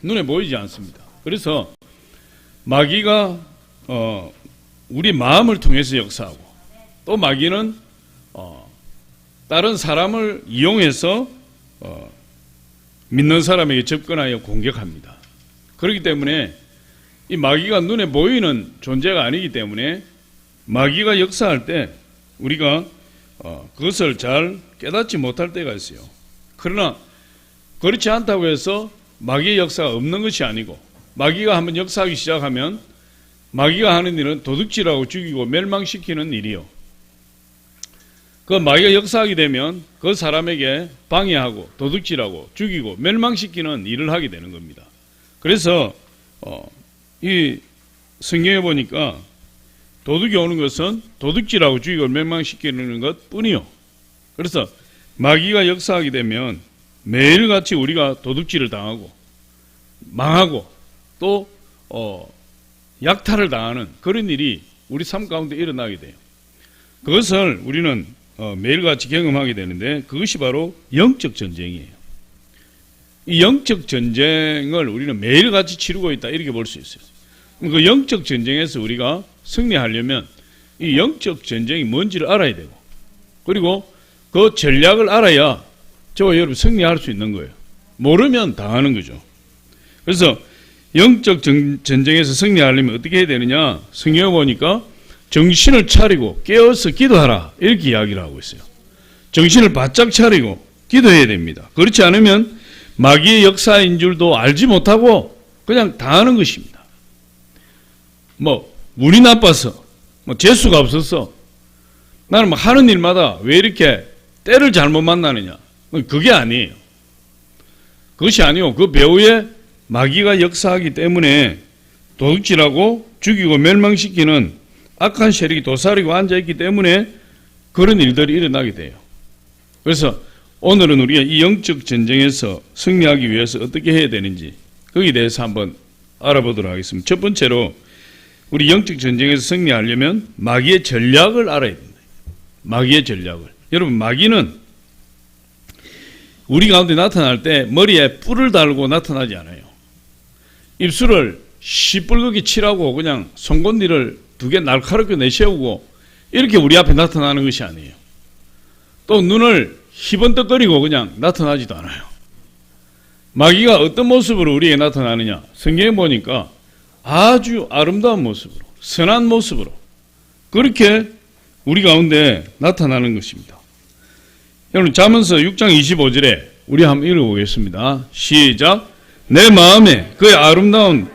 눈에 보이지 않습니다. 그래서 마귀가 우리 마음을 통해서 역사하고, 또 마귀는 다른 사람을 이용해서 믿는 사람에게 접근하여 공격합니다. 그렇기 때문에 이 마귀가 눈에 보이는 존재가 아니기 때문에 마귀가 역사할 때 우리가 그것을 잘 깨닫지 못할 때가 있어요. 그러나 그렇지 않다고 해서 마귀의 역사가 없는 것이 아니고, 마귀가 한번 역사하기 시작하면 마귀가 하는 일은 도둑질하고 죽이고 멸망시키는 일이요, 그 마귀가 역사하게 되면 그 사람에게 방해하고 도둑질하고 죽이고 멸망시키는 일을 하게 되는 겁니다. 그래서 이 성경에 보니까 도둑이 오는 것은 도둑질하고 죽이고 멸망시키는 것 뿐이요. 그래서 마귀가 역사하게 되면 매일같이 우리가 도둑질을 당하고 망하고 또 약탈을 당하는 그런 일이 우리 삶 가운데 일어나게 돼요. 그것을 우리는 매일같이 경험하게 되는데, 그것이 바로 영적 전쟁이에요. 이 영적 전쟁을 우리는 매일같이 치르고 있다, 이렇게 볼 수 있어요. 그 영적 전쟁에서 우리가 승리하려면 이 영적 전쟁이 뭔지를 알아야 되고, 그리고 그 전략을 알아야 저와 여러분 승리할 수 있는 거예요. 모르면 당하는 거죠. 그래서 영적 전쟁에서 승리하려면 어떻게 해야 되느냐, 성경에 보니까 정신을 차리고 깨어서 기도하라, 이렇게 이야기를 하고 있어요. 정신을 바짝 차리고 기도해야 됩니다. 그렇지 않으면 마귀의 역사인 줄도 알지 못하고 그냥 당하는 것입니다. 운이 나빠서, 재수가 없어서, 나는 하는 일마다 왜 이렇게 때를 잘못 만나느냐, 그게 아니에요. 그것이 아니고 그 배후에 마귀가 역사하기 때문에 도둑질하고 죽이고 멸망시키는 악한 세력이 도사리고 앉아있기 때문에 그런 일들이 일어나게 돼요. 그래서 오늘은 우리가 이 영적 전쟁에서 승리하기 위해서 어떻게 해야 되는지, 거기에 대해서 한번 알아보도록 하겠습니다. 첫 번째로 우리 영적 전쟁에서 승리하려면 마귀의 전략을 알아야 됩니다. 마귀의 전략을. 여러분, 마귀는 우리 가운데 나타날 때 머리에 뿔을 달고 나타나지 않아요. 입술을 시뻘겋게 칠하고 그냥 송곳니를 2개 날카롭게 내세우고 이렇게 우리 앞에 나타나는 것이 아니에요. 또 눈을 희번떡거리고 그냥 나타나지도 않아요. 마귀가 어떤 모습으로 우리에게 나타나느냐, 성경에 보니까 아주 아름다운 모습으로, 선한 모습으로 그렇게 우리 가운데 나타나는 것입니다. 여러분, 잠언서 6장 25절에 우리 한번 읽어보겠습니다. 시작. 내 마음에 그의 아름다운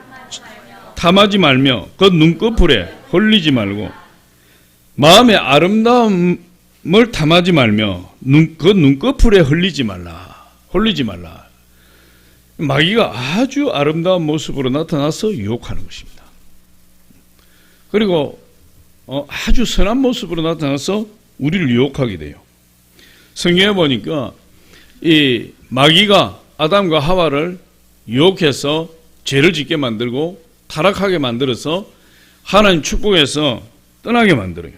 탐하지 말며 그 눈꺼풀에 홀리지 말고, 마음의 아름다움을 탐하지 말며 그 눈꺼풀에 홀리지 말라. 마귀가 아주 아름다운 모습으로 나타나서 유혹하는 것입니다. 그리고 아주 선한 모습으로 나타나서 우리를 유혹하게 돼요. 성경에 보니까 이 마귀가 아담과 하와를 유혹해서 죄를 짓게 만들고 타락하게 만들어서 하나님 축복에서 떠나게 만들어요.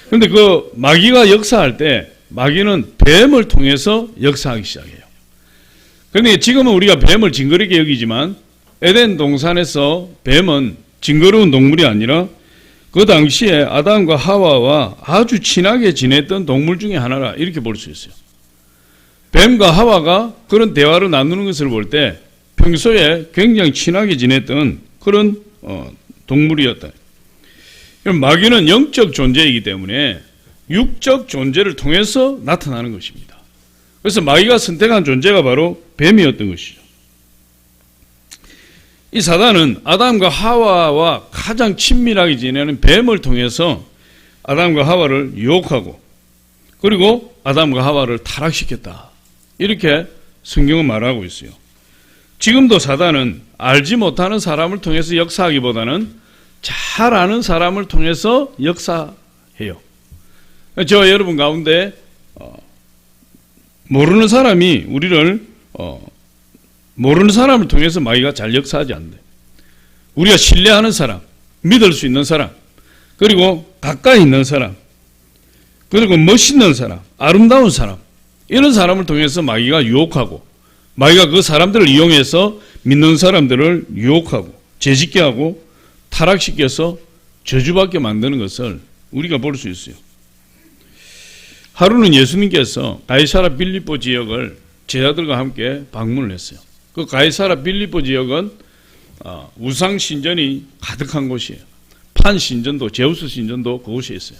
그런데 그 마귀가 역사할 때 마귀는 뱀을 통해서 역사하기 시작해요. 그런데 지금은 우리가 뱀을 징그럽게 여기지만 에덴 동산에서 뱀은 징그러운 동물이 아니라 그 당시에 아담과 하와와 아주 친하게 지냈던 동물 중에 하나라, 이렇게 볼 수 있어요. 뱀과 하와가 그런 대화를 나누는 것을 볼 때 평소에 굉장히 친하게 지냈던 그런 동물이었다. 마귀는 영적 존재이기 때문에 육적 존재를 통해서 나타나는 것입니다. 그래서 마귀가 선택한 존재가 바로 뱀이었던 것이죠. 이 사단은 아담과 하와와 가장 친밀하게 지내는 뱀을 통해서 아담과 하와를 유혹하고, 그리고 아담과 하와를 타락시켰다, 이렇게 성경은 말하고 있어요. 지금도 사단은 알지 못하는 사람을 통해서 역사하기보다는 잘 아는 사람을 통해서 역사해요. 저와 여러분 가운데 모르는 사람이 우리를 모르는 사람을 통해서 마귀가 잘 역사하지 않는데, 우리가 신뢰하는 사람, 믿을 수 있는 사람, 그리고 가까이 있는 사람, 그리고 멋있는 사람, 아름다운 사람, 이런 사람을 통해서 마귀가 유혹하고, 마귀가 그 사람들을 이용해서 믿는 사람들을 유혹하고 죄짓게 하고 타락시켜서 저주받게 만드는 것을 우리가 볼 수 있어요. 하루는 예수님께서 가이사라 빌립보 지역을 제자들과 함께 방문을 했어요. 그 가이사라 빌립보 지역은 우상 신전이 가득한 곳이에요. 판 신전도, 제우스 신전도 그곳에 있어요.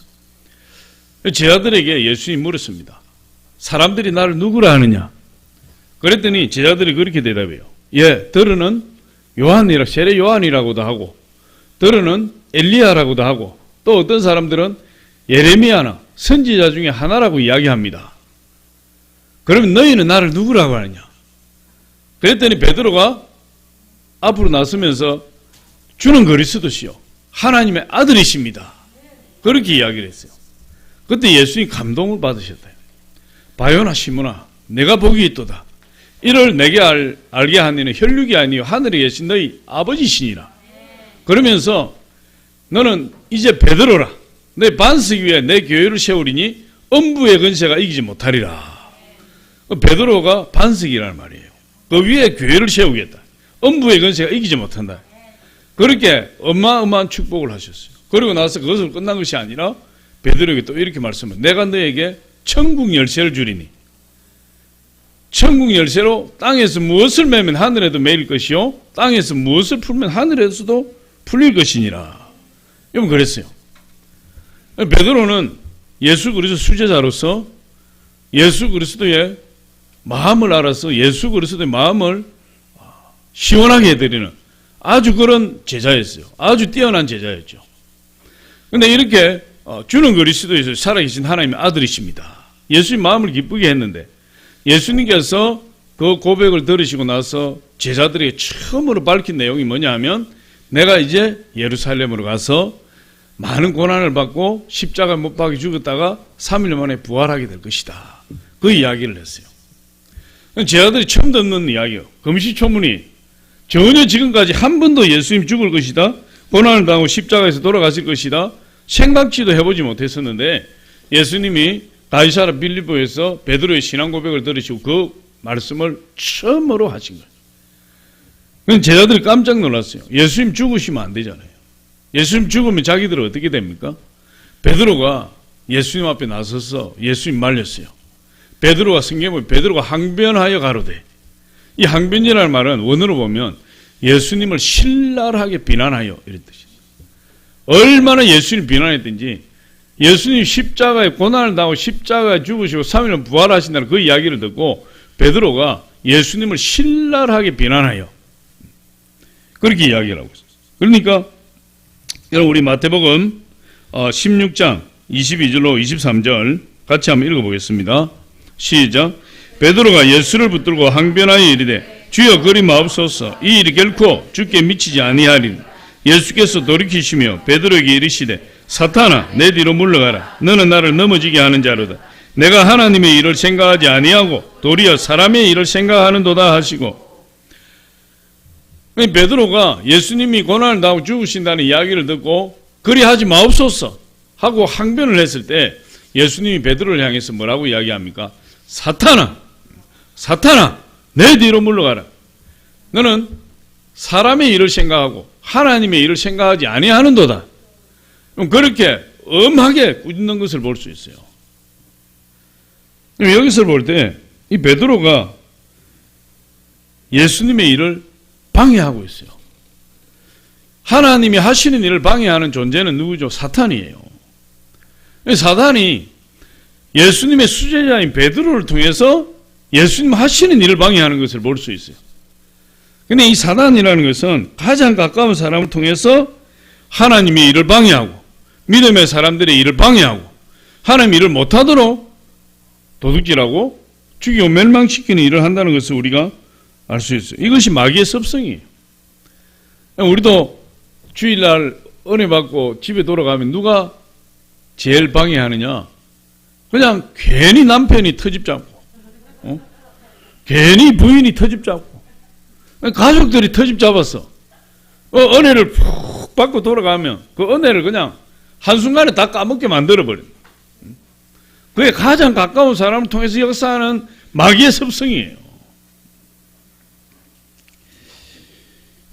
제자들에게 예수님이 물었습니다. 사람들이 나를 누구라 하느냐? 그랬더니 제자들이 그렇게 대답해요. 예, 들으는 요한이라, 세례 요한이라고도 하고, 들으는 엘리야라고도 하고, 또 어떤 사람들은 예레미야나 선지자 중에 하나라고 이야기합니다. 그러면 너희는 나를 누구라고 하느냐? 그랬더니 베드로가 앞으로 나서면서 주는 그리스도시요 하나님의 아들이십니다. 그렇게 이야기를 했어요. 그때 예수님 감동을 받으셨다. 바요나 시몬아, 내가 복이 있도다. 이를 내게 알게 하니는 혈육이 아니요 하늘에 계신 너희 아버지시니라. 그러면서 너는 이제 베드로라. 내 반석 위에 내 교회를 세우리니 음부의 근세가 이기지 못하리라. 베드로가 반석이라는 말이에요. 그 위에 교회를 세우겠다. 음부의 근세가 이기지 못한다. 그렇게 어마어마한 축복을 하셨어요. 그리고 나서 그것을 끝난 것이 아니라 베드로에게 또 이렇게 말씀을, 내가 너에게 천국 열쇠를 주리니 천국 열쇠로 땅에서 무엇을 매면 하늘에도 매일 것이요 땅에서 무엇을 풀면 하늘에서도 풀릴 것이니라. 여러분 그랬어요. 베드로는 예수 그리스도 수제자로서 예수 그리스도의 마음을 알아서 예수 그리스도의 마음을 시원하게 해드리는 아주 그런 제자였어요. 아주 뛰어난 제자였죠. 그런데 이렇게 주는 그리스도에서 살아계신 하나님의 아들이십니다. 예수님 마음을 기쁘게 했는데 예수님께서 그 고백을 들으시고 나서 제자들에게 처음으로 밝힌 내용이 뭐냐 하면, 내가 이제 예루살렘으로 가서 많은 고난을 받고 십자가에 못 박혀 죽었다가 3일 만에 부활하게 될 것이다. 그 이야기를 했어요. 제자들이 처음 듣는 이야기예요. 금시초문이 전혀 지금까지 한 번도 예수님 죽을 것이다, 고난을 당하고 십자가에서 돌아가실 것이다 생각지도 해보지 못했었는데, 예수님이 가이사라 빌립보에서 베드로의 신앙 고백을 들으시고 그 말씀을 처음으로 하신 거예요. 제자들이 깜짝 놀랐어요. 예수님 죽으시면 안 되잖아요. 예수님 죽으면 자기들은 어떻게 됩니까? 베드로가 예수님 앞에 나서서 예수님 말렸어요. 베드로가 성경에 보면 베드로가 항변하여 가로되, 이 항변이라는 말은 원어로 보면 예수님을 신랄하게 비난하여 이런 뜻이에요. 얼마나 예수님 비난했든지, 예수님 십자가에 고난을 당하고 십자가에 죽으시고 3일은 부활하신다는 그 이야기를 듣고 베드로가 예수님을 신랄하게 비난하여 그렇게 이야기를 하고 있어요. 그러니까 여러분 우리 마태복음 16장 22절로 23절 같이 한번 읽어보겠습니다. 시작. 베드로가 예수를 붙들고 항변하여 이르되 주여 그리 마옵소서, 이 일이 결코 주께 미치지 아니하리니. 예수께서 돌이키시며 베드로에게 이르시되 사탄아 내 뒤로 물러가라. 너는 나를 넘어지게 하는 자로다. 내가 하나님의 일을 생각하지 아니하고 도리어 사람의 일을 생각하는도다 하시고. 베드로가 예수님이 고난을 당하고 죽으신다는 이야기를 듣고 그리 하지 마옵소서 하고 항변을 했을 때 예수님이 베드로를 향해서 뭐라고 이야기합니까? 사탄아 내 뒤로 물러가라. 너는 사람의 일을 생각하고 하나님의 일을 생각하지 아니하는도다. 그렇게 엄하게 꾸짖는 것을 볼 수 있어요. 여기서 볼 때 이 베드로가 예수님의 일을 방해하고 있어요. 하나님이 하시는 일을 방해하는 존재는 누구죠? 사탄이에요. 사탄이 예수님의 수제자인 베드로를 통해서 예수님 하시는 일을 방해하는 것을 볼 수 있어요. 근데 이 사탄이라는 것은 가장 가까운 사람을 통해서 하나님의 일을 방해하고 믿음의 사람들의 일을 방해하고 하나님 일을 못하도록 도둑질하고 죽이고 멸망시키는 일을 한다는 것을 우리가 알 수 있어요. 이것이 마귀의 습성이에요. 우리도 주일날 은혜 받고 집에 돌아가면 누가 제일 방해하느냐? 그냥 괜히 남편이 터집 잡고 괜히 부인이 터집 잡고 가족들이 터집 잡았어. 은혜를 푹 받고 돌아가면 그 은혜를 그냥 한순간에 다 까먹게 만들어버립니다. 그게 가장 가까운 사람을 통해서 역사하는 마귀의 습성이에요.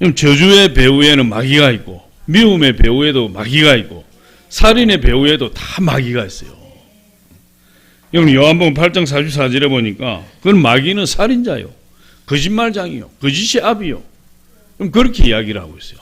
그럼 저주의 배후에는 마귀가 있고, 미움의 배후에도 마귀가 있고, 살인의 배후에도 다 마귀가 있어요. 여러분 요한복음 8장 44절에 보니까 그건 마귀는 살인자요, 거짓말장이요, 거짓의 아비요. 그럼 그렇게 이야기를 하고 있어요.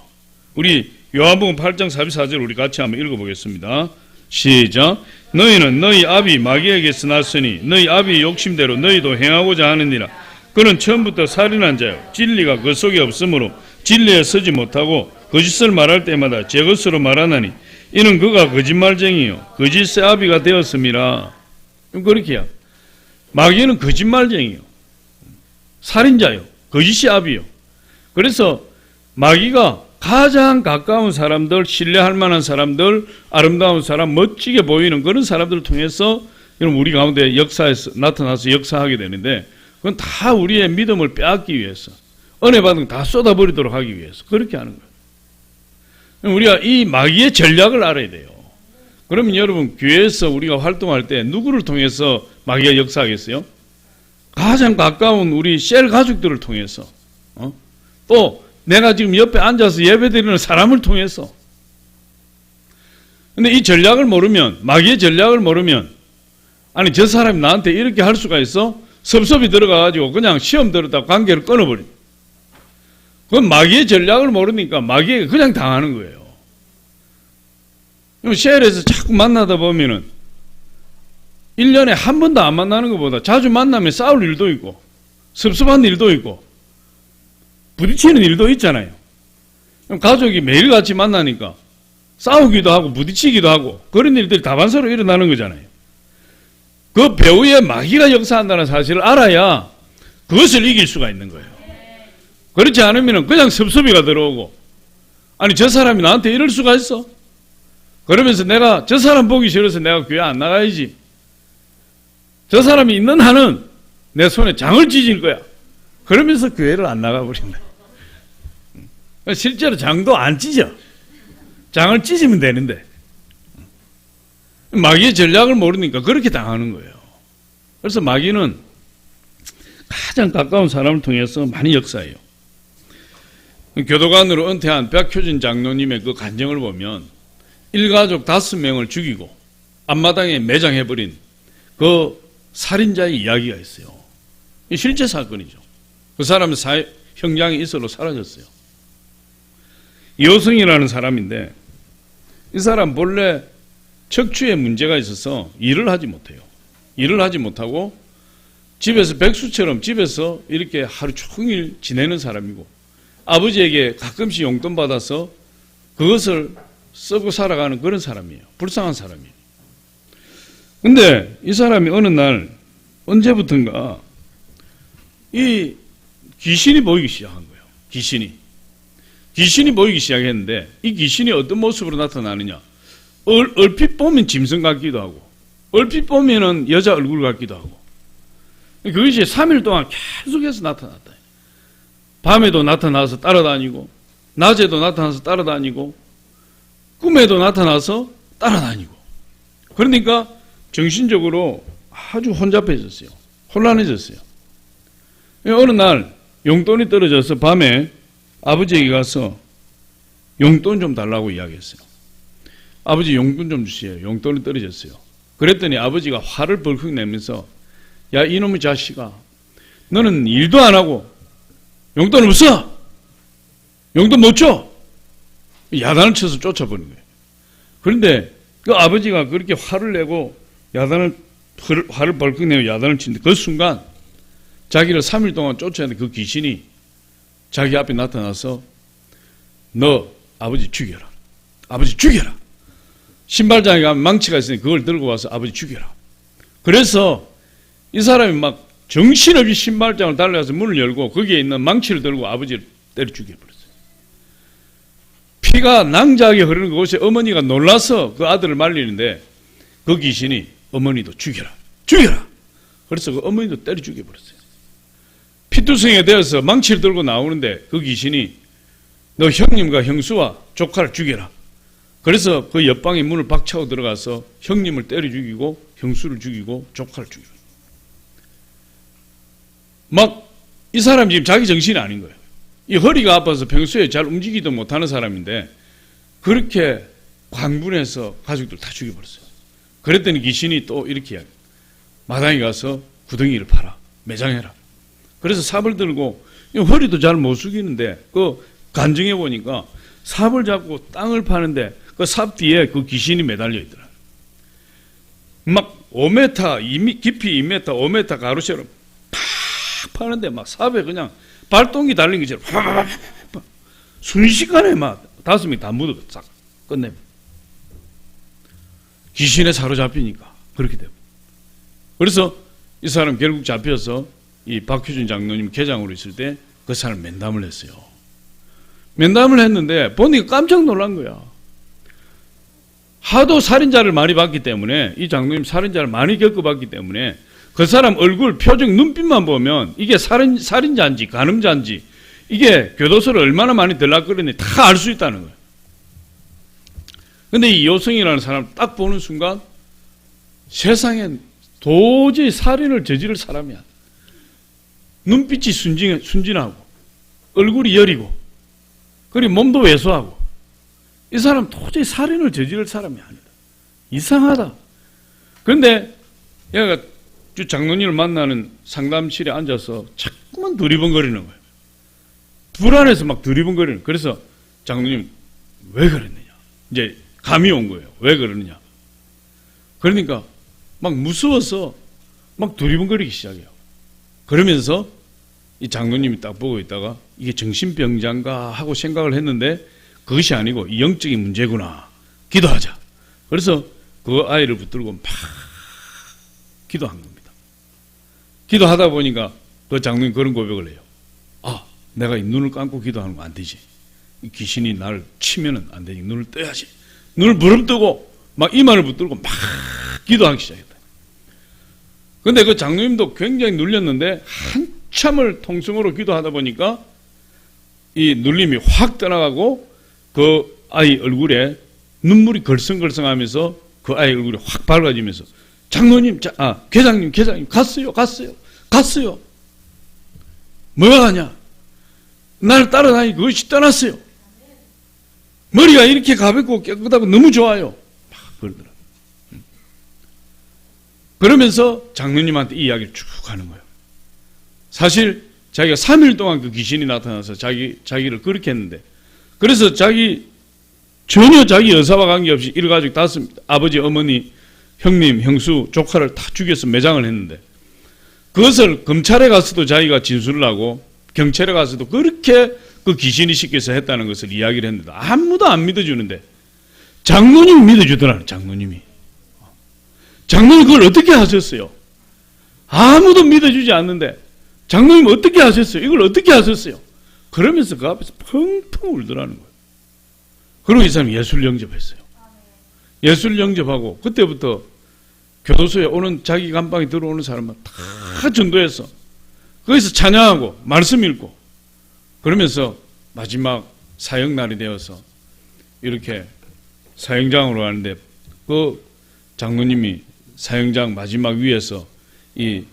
우리 요한복음 8장 44절 우리 같이 한번 읽어보겠습니다. 시작. 너희는 너희 아비 마귀에게서 났으니 너희 아비의 욕심대로 너희도 행하고자 하느니라. 그는 처음부터 살인한 자요, 진리가 그 속에 없으므로 진리에 서지 못하고 거짓을 말할 때마다 제 것으로 말하나니 이는 그가 거짓말쟁이요 거짓의 아비가 되었음이라. 그렇게 해요. 마귀는 거짓말쟁이요, 살인자요, 거짓의 아비요. 그래서 마귀가 가장 가까운 사람들, 신뢰할 만한 사람들, 아름다운 사람, 멋지게 보이는 그런 사람들을 통해서 우리 가운데 역사에서 나타나서 역사하게 되는데, 그건 다 우리의 믿음을 빼앗기 위해서, 은혜 받은 거 다 쏟아버리도록 하기 위해서 그렇게 하는 거예요. 우리가 이 마귀의 전략을 알아야 돼요. 그러면 여러분, 교회에서 우리가 활동할 때 누구를 통해서 마귀가 역사하겠어요? 가장 가까운 우리 셀 가족들을 통해서, 또 내가 지금 옆에 앉아서 예배드리는 사람을 통해서. 근데 이 전략을 모르면, 마귀의 전략을 모르면, 아니 저 사람이 나한테 이렇게 할 수가 있어? 섭섭이 들어가가지고 그냥 시험 들었다 관계를 끊어버려. 그건 마귀의 전략을 모르니까 마귀에게 그냥 당하는 거예요. 셀에서 자꾸 만나다 보면은 1년에 한 번도 안 만나는 것보다 자주 만나면 싸울 일도 있고 섭섭한 일도 있고 부딪히는 일도 있잖아요. 가족이 매일같이 만나니까 싸우기도 하고 부딪히기도 하고 그런 일들이 다반사로 일어나는 거잖아요. 그 배후에 마귀가 역사한다는 사실을 알아야 그것을 이길 수가 있는 거예요. 그렇지 않으면 그냥 섭섭이가 들어오고, 아니 저 사람이 나한테 이럴 수가 있어? 그러면서 내가 저 사람 보기 싫어서 내가 교회 안 나가야지. 저 사람이 있는 한은 내 손에 장을 찢을 거야. 그러면서 교회를 안 나가버린다. 실제로 장도 안 찢어. 장을 찢으면 되는데 마귀의 전략을 모르니까 그렇게 당하는 거예요. 그래서 마귀는 가장 가까운 사람을 통해서 많이 역사해요. 교도관으로 은퇴한 백효진 장로님의 그 간증을 보면 일가족 5명을 죽이고 앞마당에 매장해버린 그 살인자의 이야기가 있어요. 이 실제 사건이죠. 그 사람은 형장이 있어로 사라졌어요. 이호성이라는 사람인데 이 사람 본래 척추에 문제가 있어서 일을 하지 못해요. 일을 하지 못하고 집에서 백수처럼 집에서 이렇게 하루 종일 지내는 사람이고 아버지에게 가끔씩 용돈 받아서 그것을 쓰고 살아가는 그런 사람이에요. 불쌍한 사람이에요. 근데 이 사람이 어느 날 언제부턴가 이 귀신이 보이기 시작한 거예요. 귀신이 보이기 시작했는데 이 귀신이 어떤 모습으로 나타나느냐, 얼핏 보면 짐승 같기도 하고 얼핏 보면은 여자 얼굴 같기도 하고, 그것이 3일 동안 계속해서 나타났다. 밤에도 나타나서 따라다니고 낮에도 나타나서 따라다니고 꿈에도 나타나서 따라다니고. 그러니까 정신적으로 아주 혼잡해졌어요. 혼란해졌어요. 어느 날 용돈이 떨어져서 밤에 아버지에게 가서 용돈 좀 달라고 이야기했어요. 아버지 용돈 좀 주세요. 용돈이 떨어졌어요. 그랬더니 아버지가 화를 벌컥 내면서, 야 이놈의 자식아, 너는 일도 안 하고 용돈 없어? 용돈 못 줘? 야단을 쳐서 쫓아버린 거예요. 그런데 그 아버지가 그렇게 화를 내고 화를 벌컥 내고 야단을 치는데 그 순간 자기를 3일 동안 쫓아내는 그 귀신이 자기 앞에 나타나서 너 아버지 죽여라. 아버지 죽여라. 신발장에 가면 망치가 있으니 그걸 들고 와서 아버지 죽여라. 그래서 이 사람이 막 정신없이 신발장을 달려가서 문을 열고 거기에 있는 망치를 들고 아버지를 때려 죽여버렸어요. 피가 낭자하게 흐르는 그곳에 어머니가 놀라서 그 아들을 말리는데 그 귀신이 어머니도 죽여라. 죽여라. 그래서 그 어머니도 때려 죽여버렸어요. 피투성이가 되어서 망치를 들고 나오는데 그 귀신이 너 형님과 형수와 조카를 죽여라. 그래서 그 옆방에 문을 박차고 들어가서 형님을 때려 죽이고 형수를 죽이고 조카를 죽이고. 막 이 사람 지금 자기 정신이 아닌 거예요. 이 허리가 아파서 평소에 잘 움직이도 못하는 사람인데 그렇게 광분해서 가족들 다 죽여버렸어요. 그랬더니 귀신이 또 이렇게 이야기해요. 마당에 가서 구덩이를 팔아. 매장해라. 그래서 삽을 들고 허리도 잘 못 숙이는데 그 간증해 보니까 삽을 잡고 땅을 파는데 그 삽 뒤에 그 귀신이 매달려 있더라. 막 5m, 깊이 2m, 5m 가로세로 팍 파는데 막 삽에 그냥 발동기 달린 것처럼 팍 순식간에 막 5명이 다 묻어 싹 끝내. 귀신에 사로잡히니까 그렇게 돼요. 그래서 이 사람 결국 잡혀서 이 박효준 장로님 개장으로 있을 때 그 사람 면담을 했어요. 면담을 했는데 보니까 깜짝 놀란 거야. 하도 살인자를 많이 봤기 때문에 이 장로님 살인자를 많이 겪어봤기 때문에 그 사람 얼굴, 표정, 눈빛만 보면 이게 살인자인지 간음자인지 이게 교도소를 얼마나 많이 들락거리는지 다 알 수 있다는 거예요. 근데 이 요성이라는 사람을 딱 보는 순간 세상엔 도저히 살인을 저지를 사람이 아니야. 눈빛이 순진하고 얼굴이 여리고 그리고 몸도 왜소하고 이 사람 도저히 살인을 저지를 사람이 아니다. 이상하다. 그런데 얘가 장로님을 만나는 상담실에 앉아서 자꾸만 두리번거리는 거예요. 불안해서 막 두리번거리는 거예요. 그래서 장로님 왜 그랬느냐. 이제 감이 온 거예요. 왜 그러느냐. 그러니까 막 무서워서 막 두리번거리기 시작해요. 그러면서 이 장로님이 딱 보고 있다가 이게 정신병자인가 하고 생각을 했는데 그것이 아니고 이 영적인 문제구나. 기도하자. 그래서 그 아이를 붙들고 막 기도한 겁니다. 기도하다 보니까 그 장로님 그런 고백을 해요. 아, 내가 이 눈을 감고 기도하는 거 안 되지. 이 귀신이 나를 치면은 안 되지. 눈을 떠야지. 눈을 부릅뜨고 막 이마를 붙들고 막 기도하기 시작했다. 근데 그 장로님도 굉장히 눌렸는데 한참을 통성으로 기도하다 보니까 이 눌림이 확 떠나가고 그 아이 얼굴에 눈물이 걸성걸성하면서 그 아이 얼굴이 확 밝아지면서 장로님, 계장님 갔어요. 뭐가 가냐? 날 따라다니고 그것이 떠났어요. 머리가 이렇게 가볍고 깨끗하고 너무 좋아요. 막 그러더라. 그러면서 장로님한테 이 이야기를 쭉 하는 거예요. 사실 자기가 3일 동안 그 귀신이 나타나서 자기를 그렇게 했는데 그래서 전혀 자기 여사와 관계없이 일가족 5, 아버지, 어머니, 형님, 형수, 조카를 다 죽여서 매장을 했는데 그것을 검찰에 가서도 자기가 진술을 하고 경찰에 가서도 그렇게 그 귀신이 시켜서 했다는 것을 이야기를 했는데 아무도 안 믿어주는데 장로님이 믿어주더라는 장로님이. 장로님 그걸 어떻게 하셨어요? 아무도 믿어주지 않는데 장로님 어떻게 하셨어요? 이걸 어떻게 하셨어요? 그러면서 그 앞에서 펑펑 울더라는 거예요. 그리고 이 사람이 예술 영접했어요. 예술 영접하고 그때부터 교도소에 오는 자기 감방에 들어오는 사람은 다 전도해서 거기서 찬양하고 말씀 읽고 그러면서 마지막 사형날이 되어서 이렇게 사형장으로 가는데 그 장로님이 사형장 마지막 위에서 이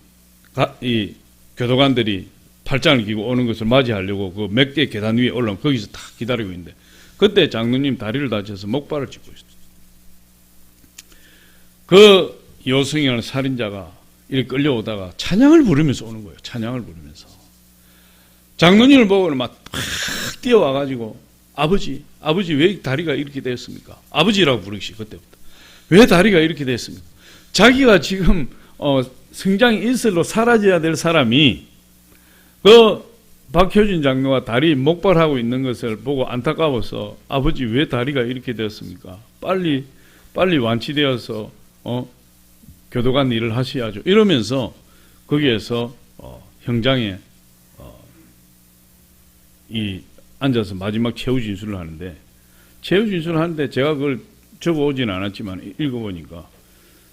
교도관들이 팔짱을 끼고 오는 것을 맞이하려고 그 몇 개 계단 위에 올라오면 거기서 다 기다리고 있는데 그때 장로님 다리를 다쳐서 목발을 짚고 있었어요. 그 여성이라는 살인자가 이렇게 끌려오다가 찬양을 부르면서 오는 거예요. 찬양을 부르면서. 장로님을 보고는 막 뛰어와가지고 아버지 왜 다리가 이렇게 됐습니까? 아버지라고 부르기 그때부터. 왜 다리가 이렇게 됐습니까? 자기가 지금 성장이 일설로 사라져야 될 사람이 그 박효준 장로가 다리 목발하고 있는 것을 보고 안타까워서 아버지 왜 다리가 이렇게 되었습니까? 빨리 완치되어서 교도관 일을 하셔야죠. 이러면서 거기에서 형장에 앉아서 마지막 최후 진술을 하는데 최후 진술을 하는데 제가 그걸 적어오지는 않았지만 읽어보니까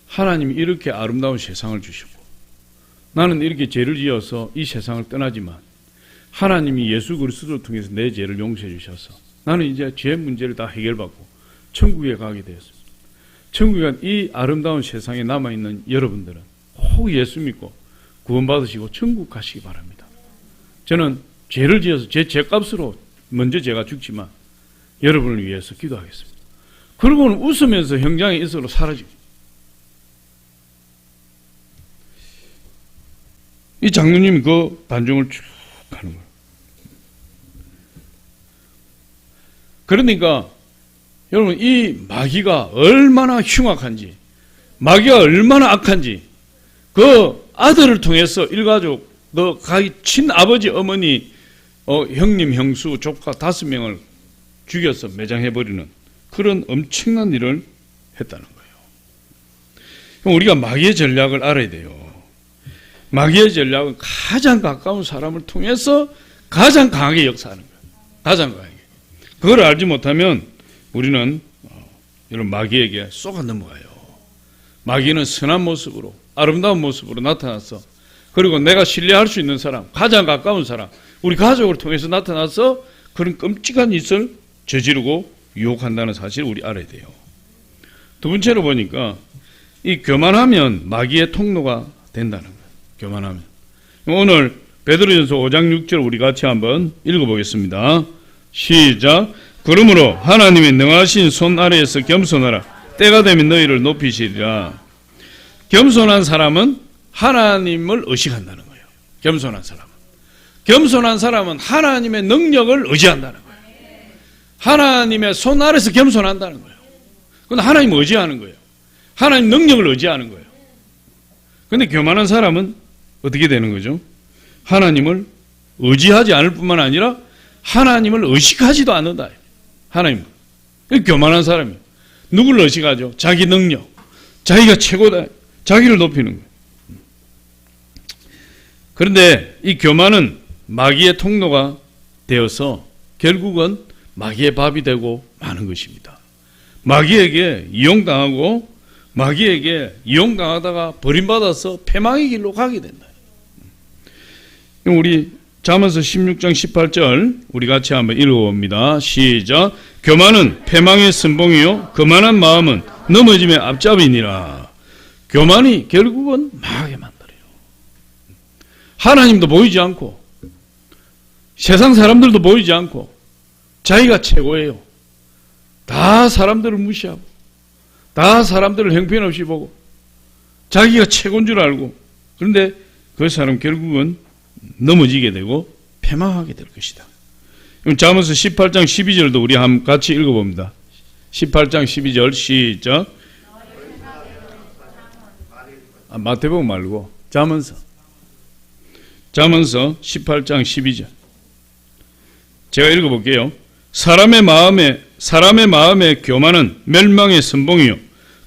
하나님이 이렇게 아름다운 세상을 주시고 나는 이렇게 죄를 지어서 이 세상을 떠나지만 하나님이 예수 그리스도를 통해서 내 죄를 용서해 주셔서 나는 이제 죄 문제를 다 해결받고 천국에 가게 되었습니다. 천국에 이 아름다운 세상에 남아있는 여러분들은 꼭 예수 믿고 구원받으시고 천국 가시기 바랍니다. 저는 죄를 지어서 제 죄값으로 먼저 제가 죽지만 여러분을 위해서 기도하겠습니다. 그러고는 웃으면서 형장의 이슬로 사라지고, 이 장로님이 그 단중을 쭉 하는 거예요. 그러니까 여러분, 이 마귀가 얼마나 흉악한지, 마귀가 얼마나 악한지, 그 아들을 통해서 일가족, 친아버지, 어머니, 형님, 형수, 조카 5명을 죽여서 매장해버리는 그런 엄청난 일을 했다는 거예요. 우리가 마귀의 전략을 알아야 돼요. 마귀의 전략은 가장 가까운 사람을 통해서 가장 강하게 역사하는 거예요. 가장 강하게. 그걸 알지 못하면 우리는 이런 마귀에게 쏘가 넘어가요. 마귀는 선한 모습으로, 아름다운 모습으로 나타나서, 그리고 내가 신뢰할 수 있는 사람, 가장 가까운 사람, 우리 가족을 통해서 나타나서 그런 끔찍한 짓을 저지르고 유혹한다는 사실을 우리 알아야 돼요. 두 번째로 보니까 이 교만하면 마귀의 통로가 된다는 거예요. 교만하면. 오늘 베드로전서 5장 6절 우리 같이 한번 읽어보겠습니다. 시작. 그러므로 하나님의 능하신 손 아래에서 겸손하라. 때가 되면 너희를 높이시리라. 겸손한 사람은 하나님을 의식한다는 거예요. 겸손한 사람은. 겸손한 사람은 하나님의 능력을 의지한다는 거예요. 하나님의 손 아래에서 겸손한다는 거예요. 그건 하나님을 의지하는 거예요. 하나님 능력을 의지하는 거예요. 그런데 교만한 사람은 어떻게 되는 거죠? 하나님을 의지하지 않을 뿐만 아니라 하나님을 의식하지도 않는다. 하나님. 교만한 사람이에요. 누구를 의식하죠? 자기 능력. 자기가 최고다. 자기를 높이는 거예요. 그런데 이 교만은 마귀의 통로가 되어서 결국은 마귀의 밥이 되고 마는 것입니다. 마귀에게 이용당하고 마귀에게 이용당하다가 버림받아서 패망의 길로 가게 된다. 우리 잠언서 16장 18절 우리 같이 한번 읽어봅니다. 시작. 교만은 패망의 선봉이요 거만한 마음은 넘어짐의 앞잡이니라. 교만이 결국은 망하게 만들어요. 하나님도 보이지 않고 세상 사람들도 보이지 않고 자기가 최고예요. 다 사람들을 무시하고 다 사람들을 형편없이 보고 자기가 최고인 줄 알고, 그런데 그 사람 결국은 넘어지게 되고 패망하게 될 것이다. 잠언서 18장 12절도 우리 한번 같이 읽어봅니다. 18장 12절 시작. 마태복음 말고 잠언서 18장 12절 제가 읽어볼게요. 사람의 마음에 교만은 멸망의 선봉이요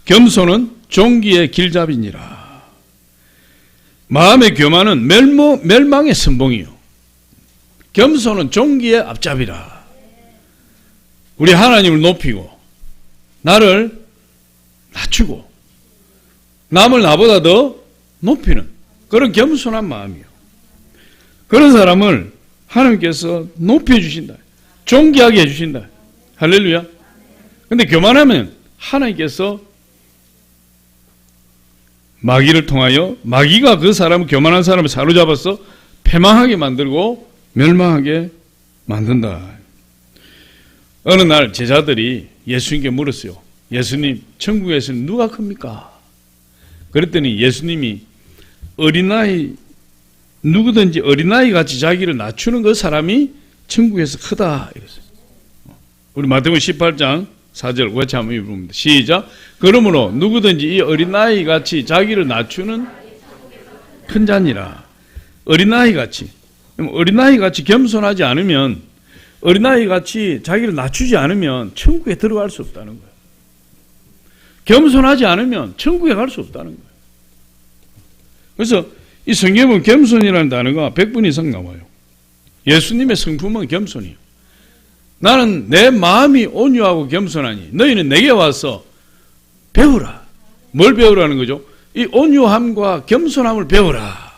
겸손은 종기의 길잡이니라. 마음의 교만은 멸망의 선봉이요 겸손은 종기의 앞잡이라. 우리 하나님을 높이고 나를 낮추고 남을 나보다 더 높이는 그런 겸손한 마음이요. 그런 사람을 하나님께서 높여주신다. 존귀하게 해주신다. 할렐루야. 근데 교만하면 하나님께서 마귀를 통하여 마귀가 그 사람을, 교만한 사람을 사로잡아서 패망하게 만들고 멸망하게 만든다. 어느 날 제자들이 예수님께 물었어요. 예수님, 천국에서는 누가 큽니까? 그랬더니 예수님이 누구든지 어린아이 같이 자기를 낮추는 그 사람이 천국에서 크다 이랬어요. 우리 마태복음 18장 4절 같이 한번 읽어봅니다. 시작. 그러므로 누구든지 이 어린아이 같이 자기를 낮추는 큰 자니라. 어린아이 같이. 어린아이 같이 겸손하지 않으면, 어린아이 같이 자기를 낮추지 않으면 천국에 들어갈 수 없다는 거예요. 겸손하지 않으면 천국에 갈 수 없다는 거예요. 그래서 이 성경에 보면 겸손이라는 단어가 100번 이상 나와요. 예수님의 성품은 겸손이에요. 나는 내 마음이 온유하고 겸손하니 너희는 내게 와서 배우라. 뭘 배우라는 거죠? 이 온유함과 겸손함을 배우라.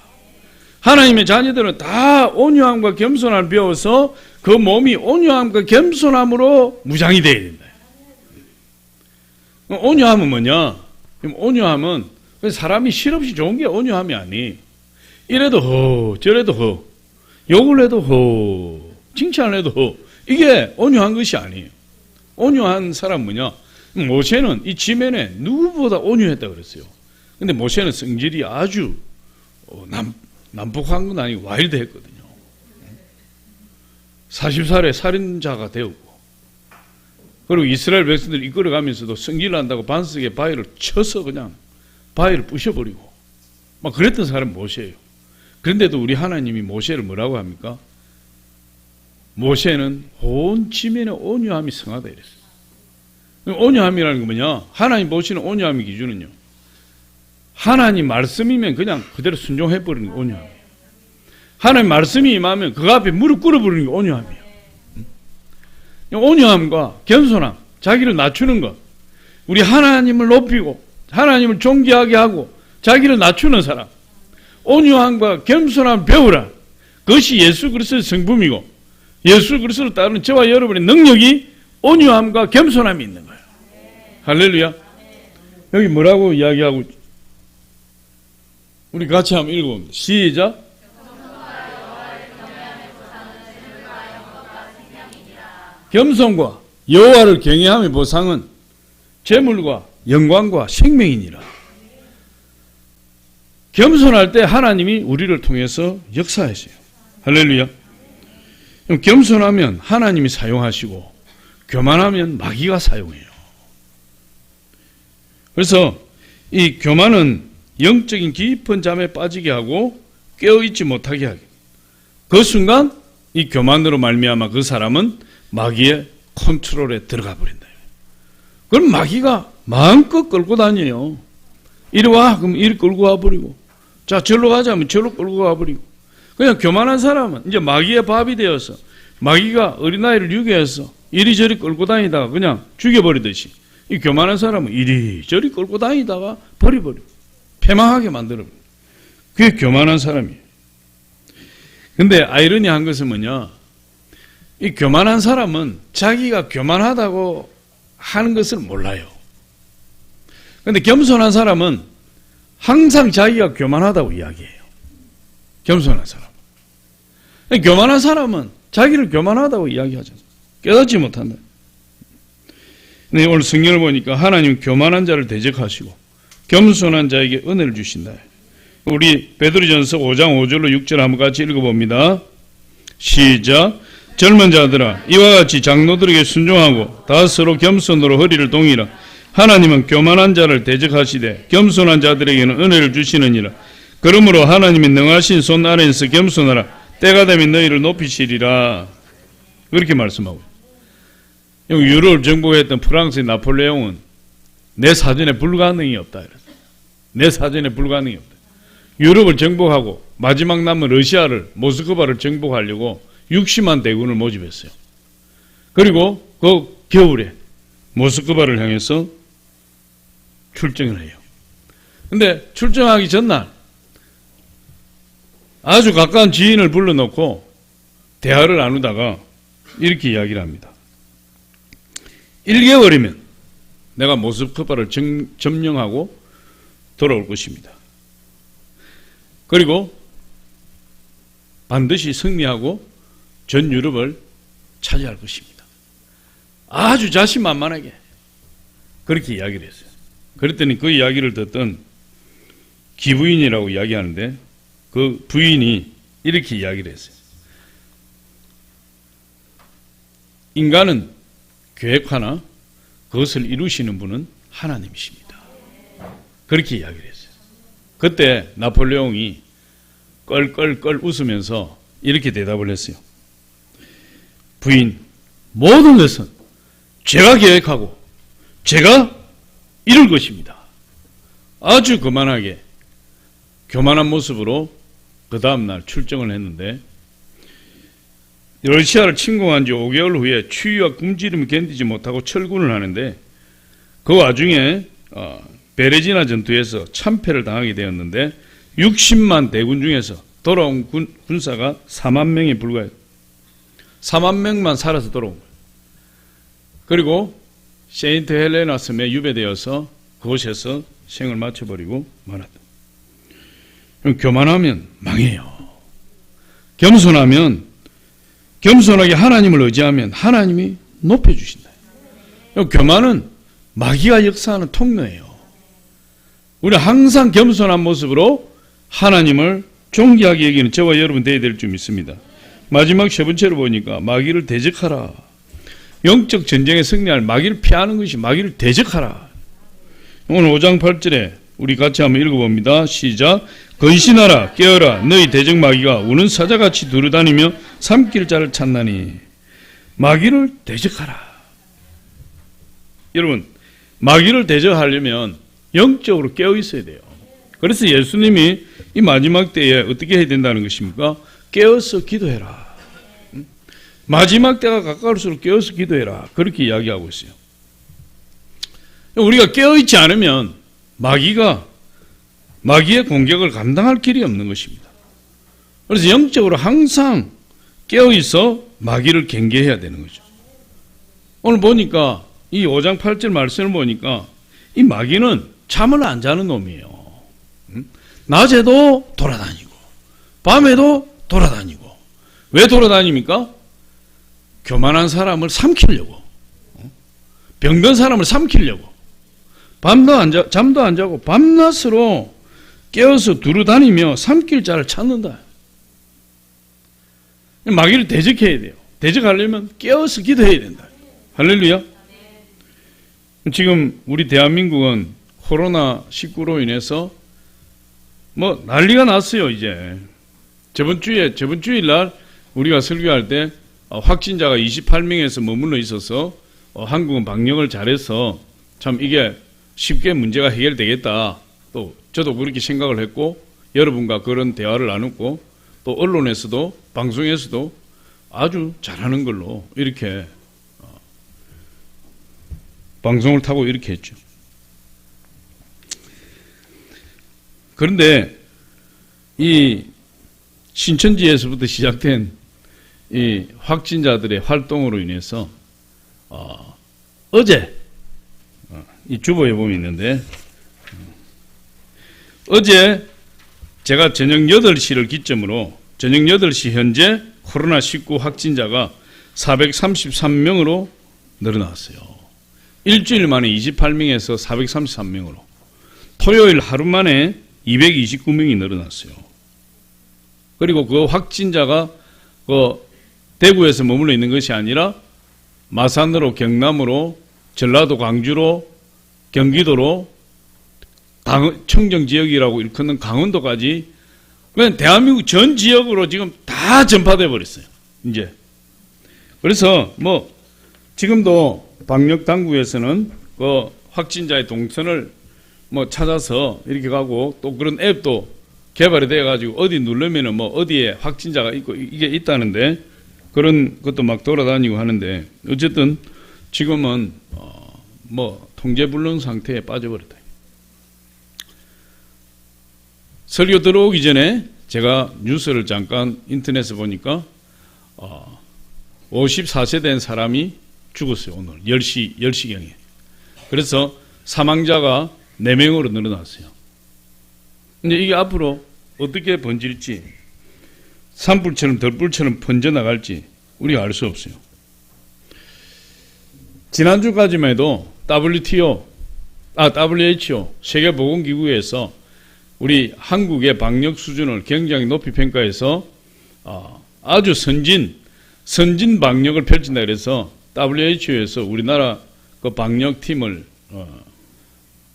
하나님의 자녀들은 다 온유함과 겸손함을 배워서 그 몸이 온유함과 겸손함으로 무장이 되어야 된다. 온유함은 뭐냐? 온유함은 사람이 실없이 좋은 게 온유함이 아니. 이래도 허 저래도 허 욕을 해도 허, 칭찬을 해도 허. 이게 온유한 것이 아니에요. 온유한 사람 뭐냐? 모세는 이 지면에 누구보다 온유했다 그랬어요. 근데 모세는 성질이 아주 난폭한 건 아니고 와일드했거든요. 40살에 살인자가 되었고, 그리고 이스라엘 백성들 이끌어가면서도 성질을 한다고 반석에 바위를 쳐서 그냥 바위를 부셔버리고 막 그랬던 사람이 모세예요. 그런데도 우리 하나님이 모세를 뭐라고 합니까? 모세는 온 지면에 온유함이 성하다 이랬어요. 온유함이라는 건 뭐냐? 하나님 보시는 온유함의 기준은요, 하나님 말씀이면 그냥 그대로 순종해버리는 게 온유함이에요. 하나님 말씀이 임하면 그 앞에 무릎 꿇어버리는 게 온유함이에요. 온유함과 겸손함, 자기를 낮추는 것, 우리 하나님을 높이고 하나님을 존귀하게 하고 자기를 낮추는 사람, 온유함과 겸손함을 배우라. 그것이 예수 그리스도의 성품이고 예수 그리스도를 따르는 저와 여러분의 능력이 온유함과 겸손함이 있는 거예요. 할렐루야. 여기 뭐라고 이야기하고 있죠? 우리 같이 한번 읽어봅니다. 시작. 겸손과 여호와를 경외함의 보상은 재물과 영광과 생명이니라. 겸손할 때 하나님이 우리를 통해서 역사하세요. 할렐루야. 겸손하면 하나님이 사용하시고 교만하면 마귀가 사용해요. 그래서 이 교만은 영적인 깊은 잠에 빠지게 하고 깨어있지 못하게 하게. 그 순간 이 교만으로 말미암아 그 사람은 마귀의 컨트롤에 들어가 버린다. 그럼 마귀가 마음껏 끌고 다녀요. 이리 와, 그럼 이리 끌고 와버리고, 자, 절로 가자면 절로 끌고 와버리고. 그냥 교만한 사람은 이제 마귀의 밥이 되어서 마귀가 어린아이를 유괴해서 이리저리 끌고 다니다가 그냥 죽여버리듯이 이 교만한 사람은 이리저리 끌고 다니다가 버려버리고 패망하게 만들어버려요. 그게 교만한 사람이에요. 근데 아이러니한 것은 뭐냐? 이 교만한 사람은 자기가 교만하다고 하는 것을 몰라요. 그런데 겸손한 사람은 항상 자기가 교만하다고 이야기해요. 겸손한 사람. 교만한 사람은 자기를 교만하다고 이야기하잖아요. 깨닫지 못한다. 근데 오늘 성경을 보니까 하나님 교만한 자를 대적하시고 겸손한 자에게 은혜를 주신다. 우리 베드로전서 5장 5절로 6절 한번 같이 읽어봅니다. 시작. 젊은 자들아, 이와 같이 장로들에게 순종하고 다 서로 겸손으로 허리를 동이라. 하나님은 교만한 자를 대적하시되 겸손한 자들에게는 은혜를 주시느니라. 그러므로 하나님이 능하신 손 아래에서 겸손하라. 때가 되면 너희를 높이시리라. 그렇게 말씀하고, 유럽을 정복했던 프랑스의 나폴레옹은 내 사전에 불가능이 없다. 내 사전에 불가능이 없다. 유럽을 정복하고 마지막 남은 러시아를, 모스크바를 정복하려고 60만 대군을 모집했어요. 그리고 그 겨울에 모스크바를 향해서 출정을 해요. 근데 출정하기 전날 아주 가까운 지인을 불러놓고 대화를 나누다가 이렇게 이야기를 합니다. 1개월이면 내가 모스크바를 점령하고 돌아올 것입니다. 그리고 반드시 승리하고 전 유럽을 차지할 것입니다. 아주 자신만만하게 그렇게 이야기를 했어요. 그랬더니 그 이야기를 듣던 기부인이라고 이야기하는데 그 부인이 이렇게 이야기를 했어요. 인간은 계획하나 그것을 이루시는 분은 하나님이십니다. 그렇게 이야기를 했어요. 그때 나폴레옹이 껄껄껄 웃으면서 이렇게 대답을 했어요. 부인, 모든 것은 제가 계획하고 제가 이룰 것입니다. 아주 거만하게 교만한 모습으로 그 다음날 출정을 했는데, 러시아를 침공한 지 5개월 후에 추위와 굶주림을 견디지 못하고 철군을 하는데, 그 와중에 베레지나 전투에서 참패를 당하게 되었는데 60만 대군 중에서 돌아온 군사가 4만 명에 불과해요. 4만 명만 살아서 돌아온 거예요. 그리고 세인트 헬레나 섬에 유배되어서 그곳에서 생을 마쳐버리고 말았다. 교만하면 망해요. 겸손하면, 겸손하게 하나님을 의지하면 하나님이 높여주신다. 교만은 마귀가 역사하는 통로예요. 우리 항상 겸손한 모습으로 하나님을 존귀하게 여기는 저와 여러분 되어야 될 줄 믿습니다. 마지막 세 번째로 보니까 마귀를 대적하라. 영적 전쟁에 승리할 마귀를 피하는 것이 마귀를 대적하라. 오늘 5장 8절에 우리 같이 한번 읽어봅니다. 시작. 건신하라 깨어라 너희 대적 마귀가 우는 사자같이 두루다니며 삼킬 자를 찾나니. 마귀를 대적하라. 여러분, 마귀를 대적하려면 영적으로 깨어 있어야 돼요. 그래서 예수님이 이 마지막 때에 어떻게 해야 된다는 것입니까? 깨어서 기도해라. 마지막 때가 가까울수록 깨어서 기도해라. 그렇게 이야기하고 있어요. 우리가 깨어있지 않으면 마귀의 공격을 감당할 길이 없는 것입니다. 그래서 영적으로 항상 깨어있어 마귀를 경계해야 되는 거죠. 오늘 보니까 이 5장 8절 말씀을 보니까 이 마귀는 잠을 안 자는 놈이에요. 낮에도 돌아다니고 밤에도 돌아다니고. 왜 돌아다닙니까? 교만한 사람을 삼키려고, 병든 사람을 삼키려고. 잠도 안 자고 밤낮으로 깨어서 두루다니며 삼킬 자를 찾는다. 마귀를 대적해야 돼요. 대적하려면 깨어서 기도해야 된다. 할렐루야. 지금 우리 대한민국은 코로나19로 인해서 뭐 난리가 났어요. 이제 저번 주일날 우리가 설교할 때 확진자가 28명에서 머물러 있어서 한국은 방역을 잘해서 참 이게 쉽게 문제가 해결되겠다. 또 저도 그렇게 생각을 했고 여러분과 그런 대화를 나눴고 또 언론에서도 방송에서도 아주 잘하는 걸로 이렇게 방송을 타고 이렇게 했죠. 그런데 이 신천지에서부터 시작된 이 확진자들의 활동으로 인해서 어제 이 주보에 보면 있는데 어제 제가 저녁 8시를 기점으로 저녁 8시 현재 코로나19 확진자가 433명으로 늘어났어요. 일주일 만에 28명에서 433명으로 토요일 하루 만에 229명이 늘어났어요. 그리고 그 확진자가 대구에서 머물러 있는 것이 아니라 마산으로, 경남으로, 전라도, 광주로, 경기도로, 청정지역이라고 일컫는 강원도까지 그냥 대한민국 전 지역으로 지금 다 전파돼 버렸어요. 이제 그래서 뭐 지금도 방역 당국에서는 그 확진자의 동선을 뭐 찾아서 이렇게 가고 또 그런 앱도 개발이 돼 가지고 어디 누르면은 뭐 어디에 확진자가 있고 이게 있다는데 그런 것도 막 돌아다니고 하는데 어쨌든 지금은 뭐 통제불능 상태에 빠져버렸다. 설교 들어오기 전에 제가 뉴스를 잠깐 인터넷에 보니까 54세 된 사람이 죽었어요. 오늘 10시경에. 그래서 사망자가 4명으로 늘어났어요. 근데 이게 앞으로 어떻게 번질지 산불처럼 덜불처럼 번져나갈지 우리가 알 수 없어요. 지난주까지만 해도 WHO 세계보건기구에서 우리 한국의 방역 수준을 굉장히 높이 평가해서 아주 선진 방역을 펼친다 그래서 WHO에서 우리나라 그 방역팀을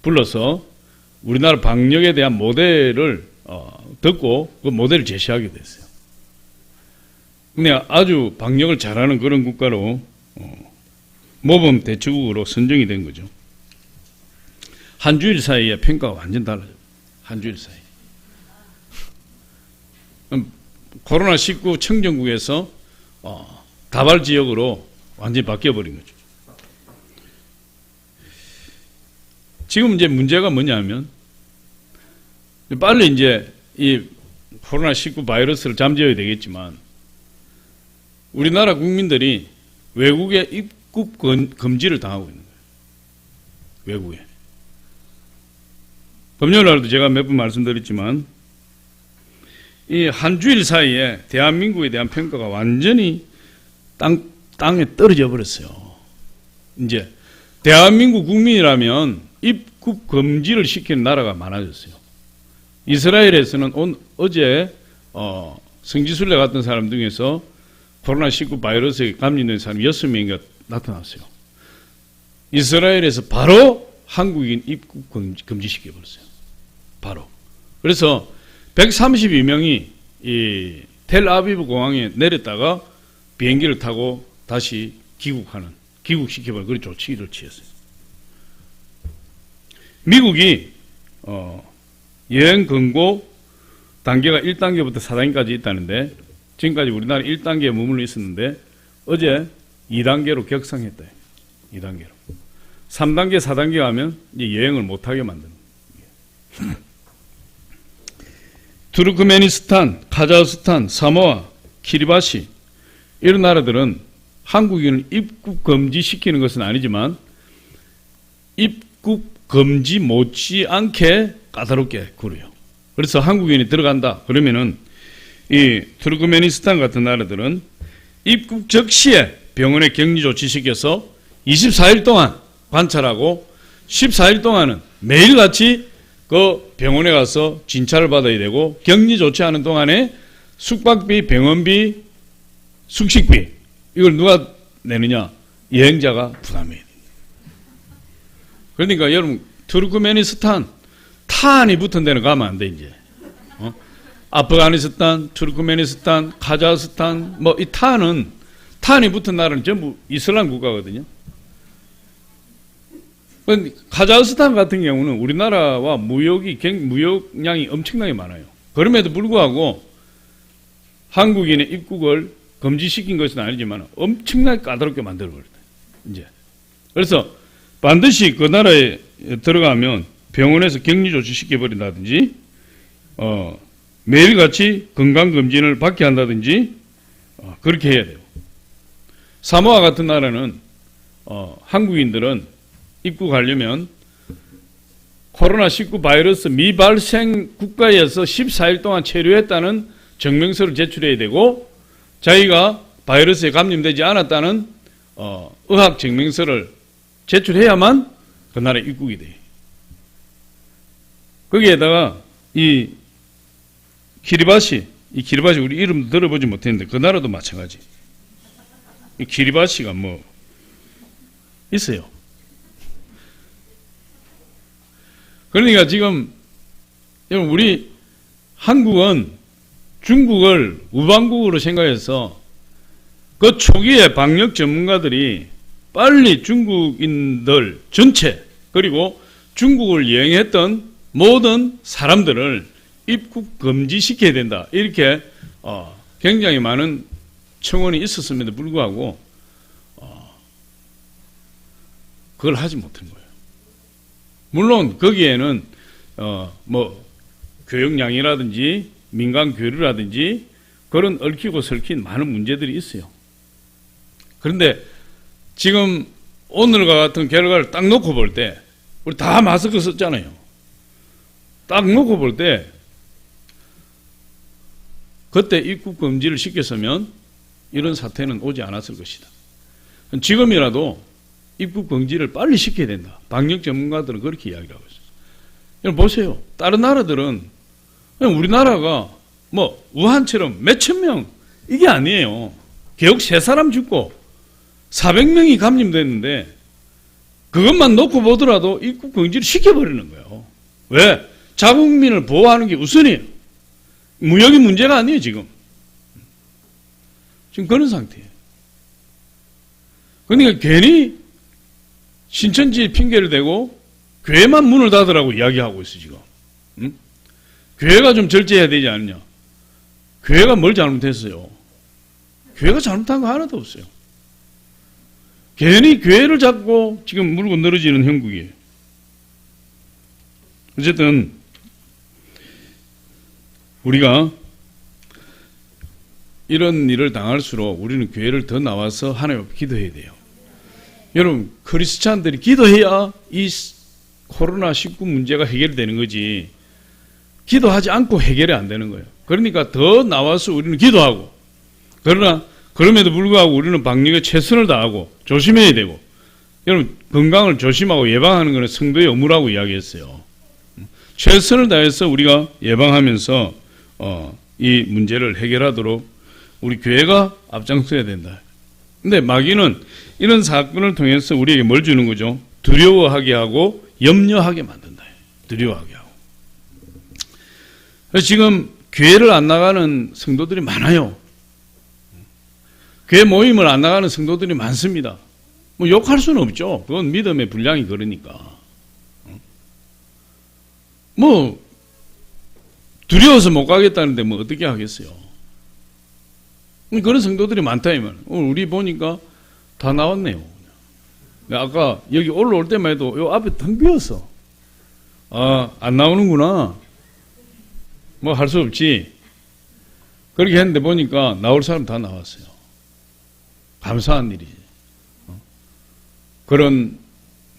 불러서 우리나라 방역에 대한 모델을 듣고 그 모델을 제시하게 됐어요. 근데 아주 방역을 잘하는 그런 국가로 모범 대처국으로 선정이 된 거죠. 한 주일 사이에 평가가 완전 달라져요. 한 주일 사이. 코로나19 청정국에서 다발 지역으로 완전히 바뀌어버린 거죠. 지금 이제 문제가 뭐냐면 빨리 이제 이 코로나19 바이러스를 잠재워야 되겠지만 우리나라 국민들이 외국에 입국 금지를 당하고 있는 거예요. 외국에. 금요일 날도 제가 몇 번 말씀드렸지만 이 한 주일 사이에 대한민국에 대한 평가가 완전히 땅에 떨어져 버렸어요. 이제 대한민국 국민이라면 입국 금지를 시키는 나라가 많아졌어요. 이스라엘에서는 어제 성지순례 갔던 사람 중에서 코로나19 바이러스에 감염된 사람이 6명이 나타났어요. 이스라엘에서 바로 한국인 입국 금지시켜버렸어요. 바로. 그래서 132명이 이 텔아비브 공항에 내렸다가 비행기를 타고 다시 귀국시켜버린 그런 조치를 취했어요. 미국이 여행 권고 단계가 1단계부터 4단계까지 있다는데 지금까지 우리나라 1단계에 머물러 있었는데 어제 2단계로 격상했다. 2단계로. 3단계, 4단계 가면 이제 여행을 못하게 만드는 거예요. 투르크메니스탄, 카자흐스탄, 사모아, 키리바시 이런 나라들은 한국인을 입국 금지시키는 것은 아니지만 입국 금지 못지않게 까다롭게 굴어요. 그래서 한국인이 들어간다 그러면은 이 투르크메니스탄 같은 나라들은 입국 즉시에 병원에 격리 조치시켜서 24일 동안 관찰하고 14일 동안은 매일같이 그 병원에 가서 진찰을 받아야 되고 격리 조치하는 동안에 숙박비, 병원비, 숙식비 이걸 누가 내느냐? 여행자가 부담해야 돼요. 그러니까 여러분 투르크메니스탄 탄이 붙은 데는 가면 안 돼 이제. 아프가니스탄, 투르크메니스탄, 카자흐스탄 뭐 이 탄이 붙은 나라는 전부 이슬람 국가거든요. 카자흐스탄 같은 경우는 우리나라와 무역량이 엄청나게 많아요. 그럼에도 불구하고 한국인의 입국을 금지시킨 것은 아니지만 엄청나게 까다롭게 만들어버렸다. 이제. 그래서 반드시 그 나라에 들어가면 병원에서 격리 조치 시켜버린다든지, 매일같이 건강검진을 받게 한다든지, 그렇게 해야 돼요. 사모아 같은 나라는, 한국인들은 입국하려면 코로나19 바이러스 미발생 국가에서 14일 동안 체류했다는 증명서를 제출해야 되고 자기가 바이러스에 감염되지 않았다는 의학 증명서를 제출해야만 그 나라에 입국이 돼요. 거기에다가 이 키리바시 우리 이름 들어보지 못했는데 그 나라도 마찬가지. 이 키리바시가 뭐 있어요. 그러니까 지금 우리 한국은 중국을 우방국으로 생각해서 그 초기에 방역 전문가들이 빨리 중국인들 전체 그리고 중국을 여행했던 모든 사람들을 입국 금지시켜야 된다. 이렇게 굉장히 많은 청원이 있었음에도 불구하고 그걸 하지 못한 거예요. 물론 거기에는 뭐 교역량이라든지 민간 교류라든지 그런 얽히고 설킨 많은 문제들이 있어요. 그런데 지금 오늘과 같은 결과를 딱 놓고 볼 때 우리 다 마스크 썼잖아요. 딱 놓고 볼 때 그때 입국 금지를 시켰으면 이런 사태는 오지 않았을 것이다. 지금이라도 입국 금지를 빨리 시켜야 된다. 방역 전문가들은 그렇게 이야기를 하고 있어요. 여러분 보세요. 다른 나라들은 우리나라가 뭐 우한처럼 몇천 명 이게 아니에요. 개국 3사람 죽고 400명이 감염됐는데 그것만 놓고 보더라도 입국 금지를 시켜버리는 거예요. 왜? 자국민을 보호하는 게 우선이에요. 무역이 문제가 아니에요 지금. 지금 그런 상태예요. 그러니까 괜히 신천지 핑계를 대고 교회만 문을 닫으라고 이야기하고 있어 지금. 응? 교회가 좀 절제해야 되지 않느냐. 교회가 뭘 잘못했어요. 교회가 잘못한 거 하나도 없어요. 괜히 교회를 잡고 지금 물고 늘어지는 형국이에요. 어쨌든 우리가 이런 일을 당할수록 우리는 교회를 더 나와서 하나님 앞에 기도해야 돼요. 여러분 크리스찬들이 기도해야 이 코로나19 문제가 해결되는 거지 기도하지 않고 해결이 안 되는 거예요. 그러니까 더 나와서 우리는 기도하고, 그러나 그럼에도 불구하고 우리는 방역에 최선을 다하고 조심해야 되고, 여러분 건강을 조심하고 예방하는 것은 성도의 의무라고 이야기했어요. 최선을 다해서 우리가 예방하면서 이 문제를 해결하도록 우리 교회가 앞장서야 된다. 근데 마귀는 이런 사건을 통해서 우리에게 뭘 주는 거죠? 두려워하게 하고 염려하게 만든다. 두려워하게 하고. 그래서 지금 교회를 안 나가는 성도들이 많아요. 교회 모임을 안 나가는 성도들이 많습니다. 뭐 욕할 수는 없죠. 그건 믿음의 분량이 그러니까. 뭐 두려워서 못 가겠다는데 뭐 어떻게 하겠어요. 그런 성도들이 많다 이 말. 우리 보니까 다 나왔네요. 아까 여기 올라올 때만 해도 요 앞에 텅 비었어. 안 나오는구나. 뭐 할 수 없지. 그렇게 했는데 보니까 나올 사람 다 나왔어요. 감사한 일이지. 그런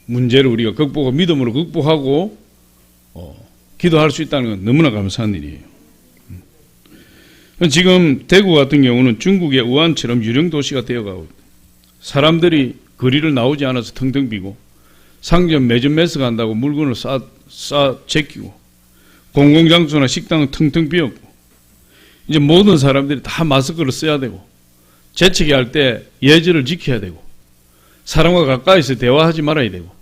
문제를 우리가 믿음으로 극복하고 기도할 수 있다는 건 너무나 감사한 일이에요. 지금 대구 같은 경우는 중국의 우한처럼 유령 도시가 되어가고, 사람들이 거리를 나오지 않아서 텅텅 비고, 상점 매점 매서 간다고 물건을 싸 제끼고, 공공장소나 식당은 텅텅 비었고, 이제 모든 사람들이 다 마스크를 써야 되고, 재채기 할 때 예절을 지켜야 되고, 사람과 가까이서 대화하지 말아야 되고,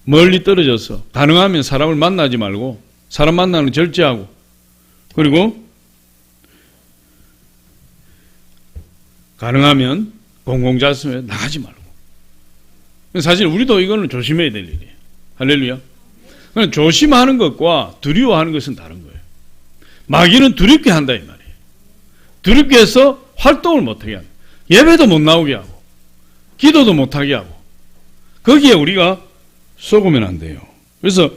멀리 떨어져서 가능하면 사람을 만나지 말고 사람 만나는 절제하고, 그리고 가능하면 공공장소에 나가지 말고. 사실 우리도 이거는 조심해야 될 일이에요. 할렐루야. 조심하는 것과 두려워하는 것은 다른 거예요. 마귀는 두렵게 한다 이 말이에요. 두렵게 해서 활동을 못하게 하고, 예배도 못 나오게 하고, 기도도 못하게 하고, 거기에 우리가 속으면 안 돼요. 그래서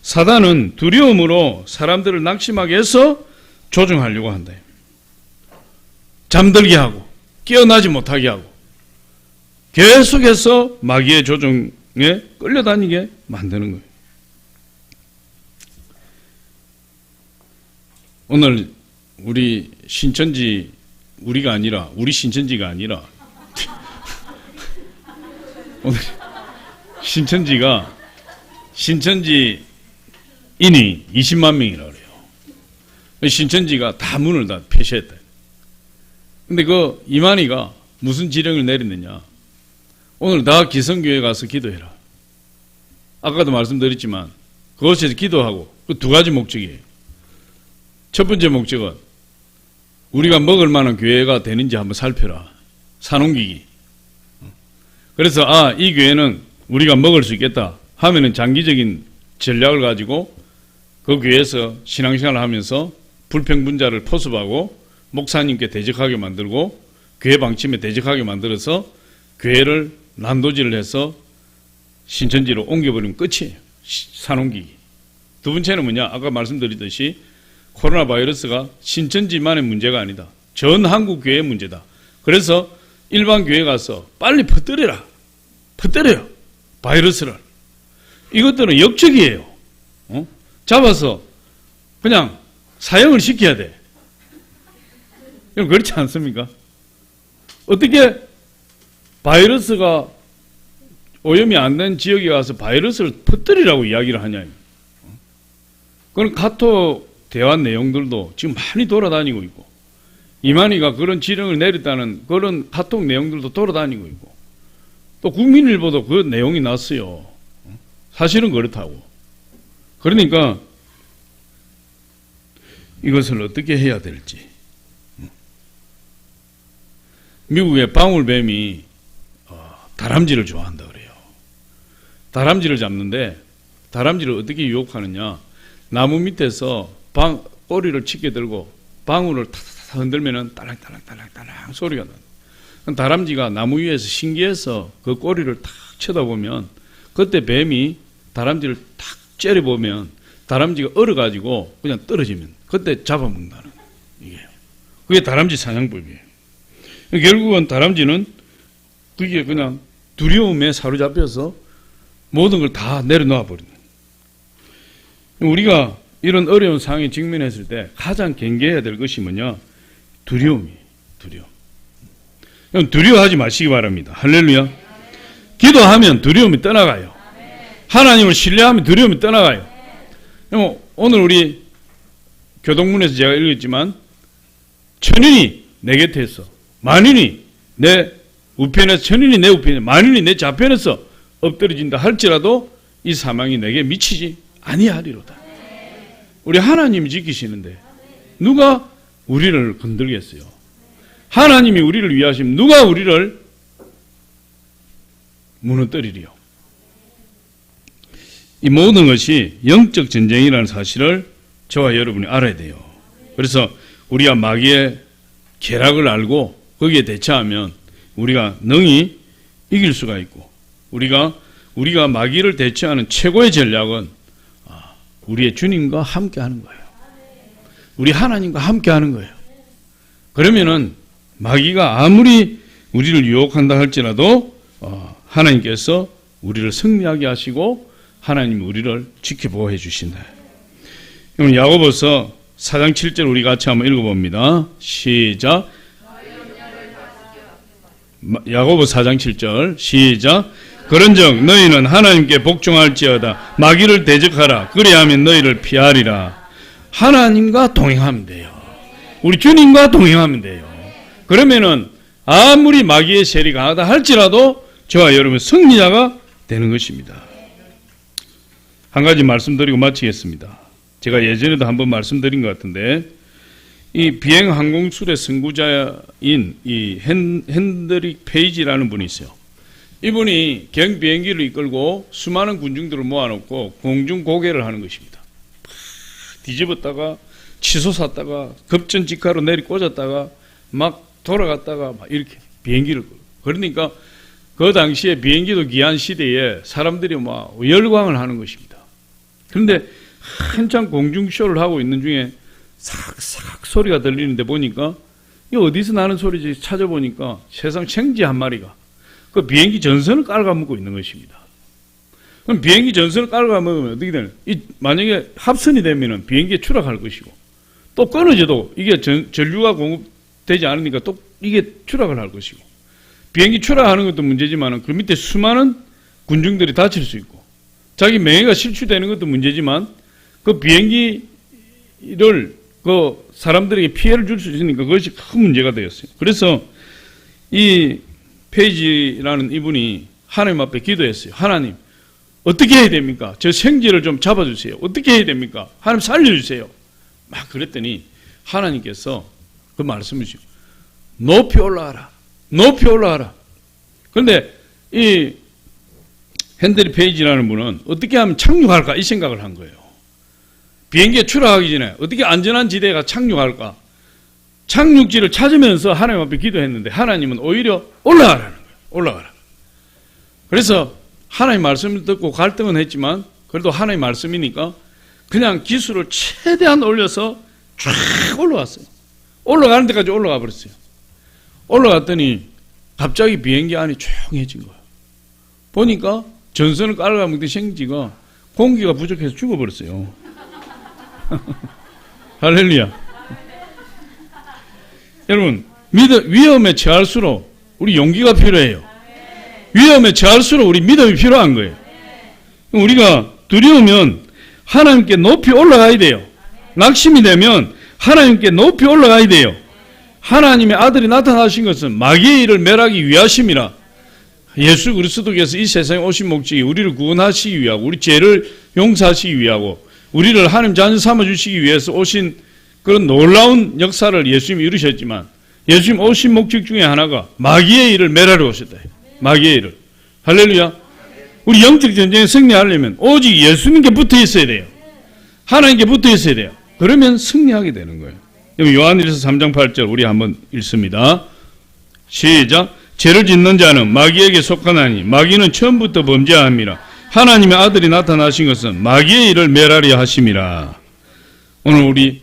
사단은 두려움으로 사람들을 낙심하게 해서 조종하려고 한다. 잠들게 하고 깨어나지 못하게 하고 계속해서 마귀의 조종에 끌려다니게 만드는 거예요. 오늘 우리 신천지, 우리 신천지가 아니라 오늘 신천지인이 20만 명이라고 그래요. 신천지가 다 문을 다 폐쇄했다. 근데 그 이만희가 무슨 지령을 내렸느냐. 오늘 다 기성교회 가서 기도해라. 아까도 말씀드렸지만 그것에서 기도하고, 그 두 가지 목적이에요. 첫 번째 목적은 우리가 먹을 만한 교회가 되는지 한번 살펴라. 산옮기기. 그래서 이 교회는 우리가 먹을 수 있겠다 하면은 장기적인 전략을 가지고 그 교회에서 신앙생활을 하면서 불평분자를 포섭하고 목사님께 대적하게 만들고 교회 방침에 대적하게 만들어서 교회를 난도질을 해서 신천지로 옮겨버리면 끝이에요. 산옮기기. 두 번째는 뭐냐? 아까 말씀드렸듯이 코로나 바이러스가 신천지만의 문제가 아니다. 전 한국 교회의 문제다. 그래서 일반 교회 가서 빨리 퍼뜨려라. 퍼뜨려요. 바이러스를. 이것들은 역적이에요. 잡아서 그냥 사형을 시켜야 돼. 그렇지 않습니까? 어떻게 바이러스가 오염이 안 된 지역에 가서 바이러스를 퍼뜨리라고 이야기를 하냐. 그런 카톡 대화 내용들도 지금 많이 돌아다니고 있고, 이만희가 그런 지령을 내렸다는 그런 카톡 내용들도 돌아다니고 있고, 또 국민일보도 그 내용이 났어요. 사실은 그렇다고. 그러니까 이것을 어떻게 해야 될지. 미국의 방울뱀이 다람쥐를 좋아한다 그래요. 다람쥐를 잡는데 다람쥐를 어떻게 유혹하느냐. 나무 밑에서 꼬리를 칩게 들고 방울을 탁탁탁 흔들면은 딸랑딸랑딸랑딸랑 소리가 나. 다람쥐가 나무 위에서 신기해서 그 꼬리를 탁 쳐다보면, 그때 뱀이 다람쥐를 탁 째려보면 다람쥐가 얼어가지고 그냥 떨어지면 그때 잡아먹는다는 이게. 그게 다람쥐 사냥법이에요. 결국은 다람쥐는 그게 그냥 두려움에 사로잡혀서 모든 걸 다 내려놓아 버린다. 우리가 이런 어려운 상황에 직면했을 때 가장 경계해야 될 것이 뭐냐? 두려움. 두려워하지 마시기 바랍니다. 할렐루야. 기도하면 두려움이 떠나가요. 하나님을 신뢰하면 두려움이 떠나가요. 오늘 우리 교동문에서 제가 읽었지만 천인이 내 곁에 있어, 만인이 내 우편에서, 천인이 내 우편에, 만인이 내 좌편에서 엎드려진다 할지라도 이 사망이 내게 미치지 아니하리로다. 우리 하나님이 지키시는데 누가 우리를 건들겠어요? 하나님이 우리를 위하시면 누가 우리를 무너뜨리리요? 이 모든 것이 영적 전쟁이라는 사실을 저와 여러분이 알아야 돼요. 그래서 우리가 마귀의 계략을 알고 거기에 대처하면 우리가 능히 이길 수가 있고, 우리가 마귀를 대처하는 최고의 전략은 우리의 주님과 함께 하는 거예요. 우리 하나님과 함께 하는 거예요. 그러면은 마귀가 아무리 우리를 유혹한다 할지라도 하나님께서 우리를 승리하게 하시고 하나님이 우리를 지켜보호해 주신다. 그럼 야고보서 4장 7절 우리 같이 한번 읽어봅니다. 시작. 야고보 4장 7절 시작. 그런즉 너희는 하나님께 복종할지어다. 마귀를 대적하라. 그리하면 너희를 피하리라. 하나님과 동행하면 돼요. 우리 주님과 동행하면 돼요. 그러면은 아무리 마귀의 세력이 강하다 할지라도 저와 여러분 승리자가 되는 것입니다. 한 가지 말씀드리고 마치겠습니다. 제가 예전에도 한번 말씀드린 것 같은데, 이 비행 항공술의 선구자인 이 핸드릭 페이지라는 분이 있어요. 이분이 경비행기를 이끌고 수많은 군중들을 모아놓고 공중 고개를 하는 것입니다. 뒤집었다가 치솟았다가 급전직하로 내리 꽂았다가 막 돌아갔다가 막 이렇게 비행기를 끌고. 그러니까 그 당시에 비행기도 귀한 시대에 사람들이 막 열광을 하는 것입니다. 그런데 한참 공중쇼를 하고 있는 중에 삭삭 소리가 들리는데 보니까 이 어디서 나는 소리지 찾아보니까 세상 생쥐 한 마리가 그 비행기 전선을 깔아먹고 있는 것입니다. 그럼 비행기 전선을 깔아먹으면 어떻게 되나? 만약에 합선이 되면은 비행기에 추락할 것이고, 또 끊어져도 이게 전류가 공급되지 않으니까 또 이게 추락을 할 것이고, 비행기 추락하는 것도 문제지만 그 밑에 수많은 군중들이 다칠 수 있고, 자기 명예가 실추되는 것도 문제지만 그 비행기를 그 사람들에게 피해를 줄 수 있으니까 그것이 큰 문제가 되었어요. 그래서 이 페이지라는 이분이 하나님 앞에 기도했어요. 하나님, 어떻게 해야 됩니까? 저 생쥐를 좀 잡아주세요. 어떻게 해야 됩니까? 하나님 살려주세요. 막 그랬더니 하나님께서 그 말씀을 주시고 높이 올라가라. 높이 올라가라. 그런데 이 핸드리 페이지라는 분은 어떻게 하면 착륙할까 이 생각을 한 거예요. 비행기에 추락하기 전에 어떻게 안전한 지대가 착륙할까? 착륙지를 찾으면서 하나님 앞에 기도했는데 하나님은 오히려 올라가라는 거예요. 올라가라. 그래서 하나님 말씀을 듣고 갈등은 했지만 그래도 하나님 말씀이니까 그냥 기술을 최대한 올려서 쫙 올라갔어요. 올라가는 데까지 올라가 버렸어요. 올라갔더니 갑자기 비행기 안이 조용해진 거예요. 보니까 전선을 깔아먹던 생쥐가 공기가 부족해서 죽어버렸어요. 할렐루야. 여러분, 위험에 처할수록 우리 용기가 필요해요. 위험에 처할수록 우리 믿음이 필요한 거예요. 우리가 두려우면 하나님께 높이 올라가야 돼요. 낙심이 되면 하나님께 높이 올라가야 돼요. 하나님의 아들이 나타나신 것은 마귀의 일을 멸하기 위하심이라. 예수 그리스도께서 이 세상에 오신 목적이 우리를 구원하시기 위하고 우리 죄를 용서하시기 위하고 우리를 하나님 자녀 삼아주시기 위해서 오신 그런 놀라운 역사를 예수님이 이루셨지만 예수님 오신 목적 중에 하나가 마귀의 일을 멸하러 오셨다. 마귀의 일을. 할렐루야. 우리 영적 전쟁에 승리하려면 오직 예수님께 붙어 있어야 돼요. 하나님께 붙어 있어야 돼요. 그러면 승리하게 되는 거예요. 요한일서 3장 8절 우리 한번 읽습니다. 시작. 죄를 짓는 자는 마귀에게 속하나니 마귀는 처음부터 범죄함이라. 하나님의 아들이 나타나신 것은 마귀의 일을 멸하려 하심이라. 오늘 우리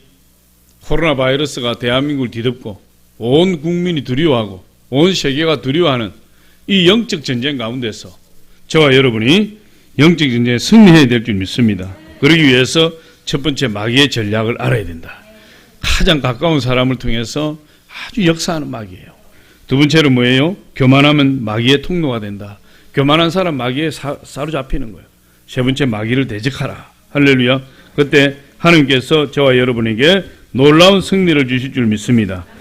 코로나 바이러스가 대한민국을 뒤덮고 온 국민이 두려워하고 온 세계가 두려워하는 이 영적 전쟁 가운데서 저와 여러분이 영적 전쟁에 승리해야 될 줄 믿습니다. 그러기 위해서 첫 번째 마귀의 전략을 알아야 된다. 가장 가까운 사람을 통해서 아주 역사하는 마귀예요. 두 번째로 뭐예요? 교만하면 마귀의 통로가 된다. 교만한 사람 마귀에 사로잡히는 거예요. 세 번째, 마귀를 대적하라. 할렐루야. 그때 하나님께서 저와 여러분에게 놀라운 승리를 주실 줄 믿습니다.